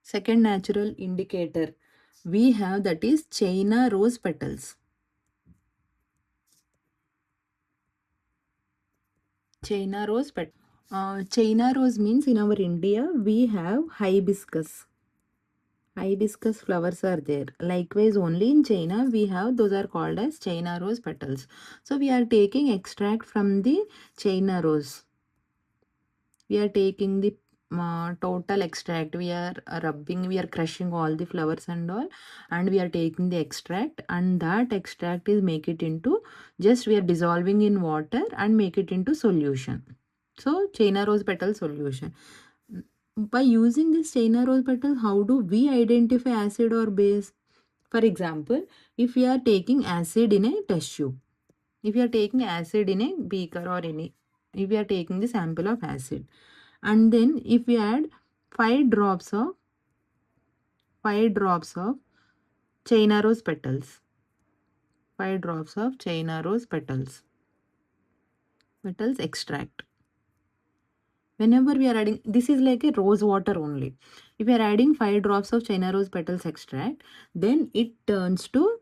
Second natural indicator we have, that is China rose petals. China rose China rose means in our India we have hibiscus. Hibiscus flowers are there. Likewise, only in China we have, those are called as China rose petals. So we are taking extract from the China rose. We are taking the total extract. We are rubbing, we are crushing all the flowers and all, and we are taking the extract, and that extract is make it into, just we are dissolving in water and make it into solution. So China rose petal solution. By using this China rose petal, how do we identify acid or base? For example, if we are taking acid in a test tube, if you are taking acid in a beaker or any, if you are taking the sample of acid, and then if we add 5 drops of China rose petals, 5 drops of China rose petals extract. Whenever we are adding, this is like a rose water only. If we are adding 5 drops of China rose petals extract, then it turns to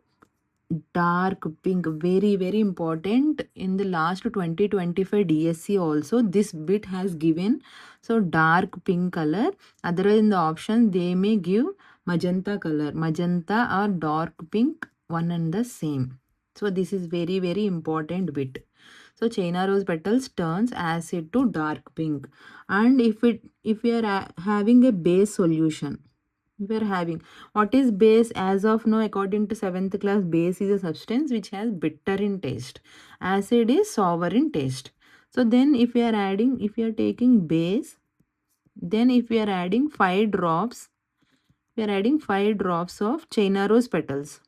dark pink. Very, very important. In the last 2025 DSC also, this bit has given. So dark pink color. Otherwise in the option they may give magenta color. Magenta or dark pink, one and the same. So this is very, very important bit. So China rose petals turns acid to dark pink. And if we are having a base solution, we are having, what is base? As of now, according to 7th class, base is a substance which has bitter in taste. Acid is sour in taste. So then if we are adding, if we are taking base, then if we are adding 5 drops, we are adding 5 drops of China rose petals.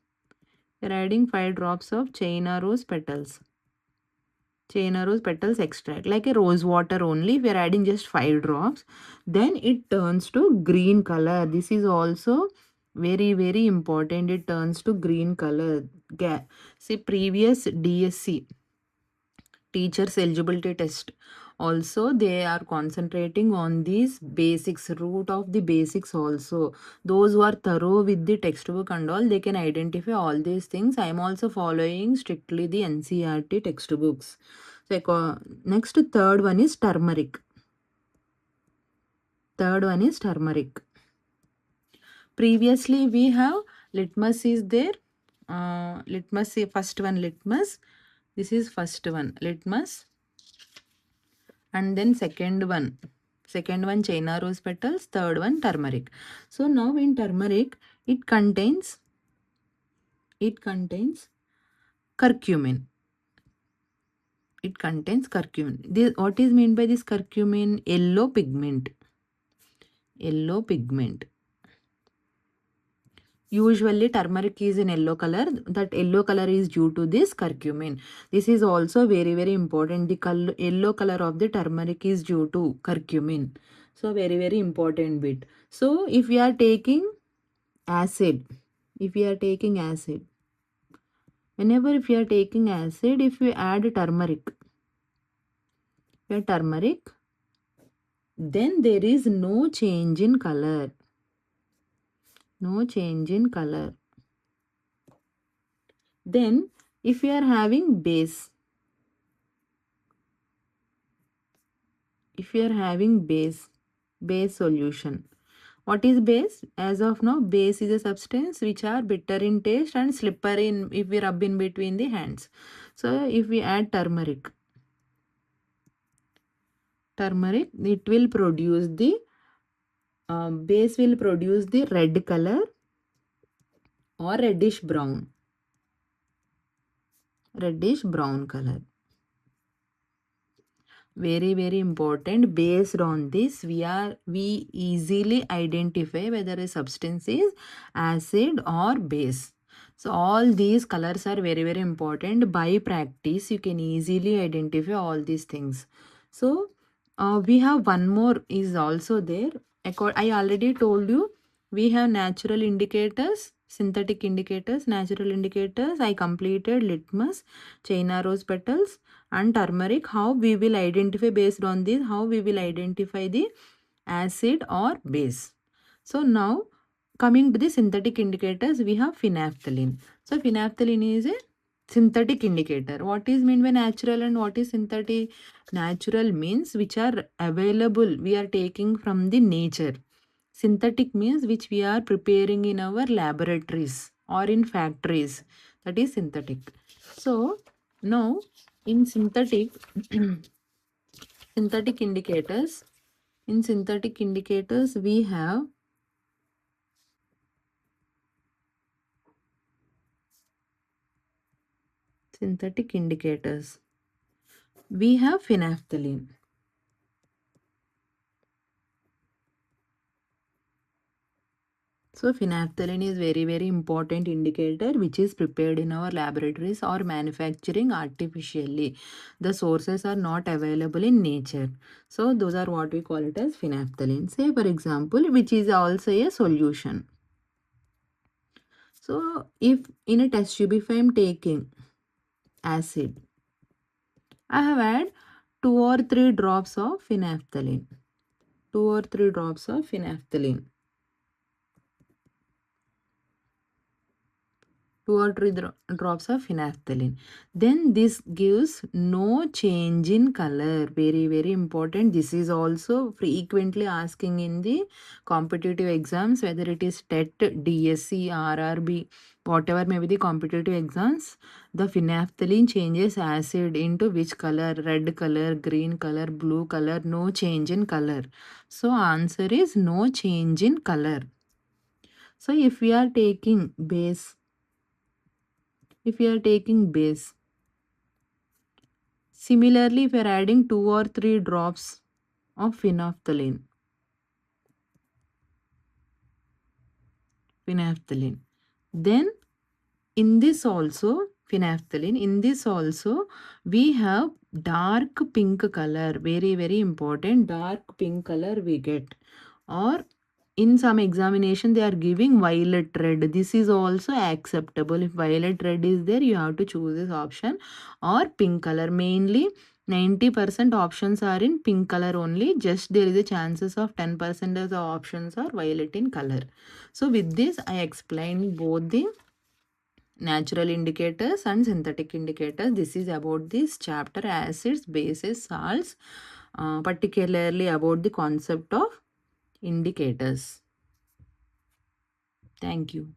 We are adding 5 drops of China rose petals. China rose petals extract, like a rose water only. We are adding just 5 drops, then it turns to green color. This is also very, very important. It turns to green color. See, previous DSC teachers eligibility test also, they are concentrating on these basics, root of the basics also. Those who are thorough with the textbook and all, they can identify all these things. I am also following strictly the NCERT textbooks. So next, third one is turmeric. Previously we have litmus is there. Litmus, first one litmus. This is first one litmus. And then second one China rose petals, third one turmeric. So now in turmeric, it contains curcumin. What is meant by this curcumin? Yellow pigment. Usually turmeric is in yellow color. That yellow color is due to this curcumin. This is also very, very important. The yellow color of the turmeric is due to curcumin. So very, very important bit. So if we are taking acid, if we are taking acid, if we add turmeric, then there is no change in color. Then if we are having base, base solution. What is base? As of now, base is a substance which are bitter in taste and slippery in, if we rub in between the hands. So if we add turmeric, it will produce the base will produce the red color or reddish brown color. Very, very important. Based on this, we easily identify whether a substance is acid or base. So all these colors are very, very important. By practice, you can easily identify all these things. So we have one more is also there. I already told you, we have natural indicators, synthetic indicators, natural indicators. I completed litmus, China rose petals and turmeric. How we will identify, based on this, how we will identify the acid or base. So now coming to the synthetic indicators, we have phenolphthalein. So phenolphthalein is a synthetic indicator. What is meant by natural and what is synthetic? Natural means which are available, we are taking from the nature. Synthetic means which we are preparing in our laboratories or in factories. That is synthetic. So now in synthetic synthetic indicators, in synthetic indicators we have synthetic indicators. We have phenolphthalein. So phenolphthalein is very important indicator which is prepared in our laboratories or manufacturing artificially. The sources are not available in nature. So those are what we call it as phenolphthalein. Say for example, which is also a solution. So if in a test tube if I am taking acid, I have had 2 or 3 drops of phenolphthalein. 2 or 3 drops of phenolphthalein. 2 or 3 drops of phenolphthalein. Then this gives no change in color. Very important. This is also frequently asking in the competitive exams, whether it is TET, DSC, RRB, whatever may be the competitive exams. The phenolphthalein changes acid into which color? Red color, green color, blue color, no change in color. So answer is no change in color. So if we are taking base, similarly if we are adding 2 or 3 drops of phenolphthalein, then in this also phenolphthalein, in this also we have dark pink color. Very important, dark pink color we get. Or in some examination they are giving violet red. This is also acceptable. If violet red is there, you have to choose this option. Or pink color. Mainly 90% options are in pink color only. Just there is a chances of 10% of the options are violet in color. So with this I explained both the natural indicators and synthetic indicators. This is about this chapter acids, bases, salts, particularly about the concept of indicators. Thank you.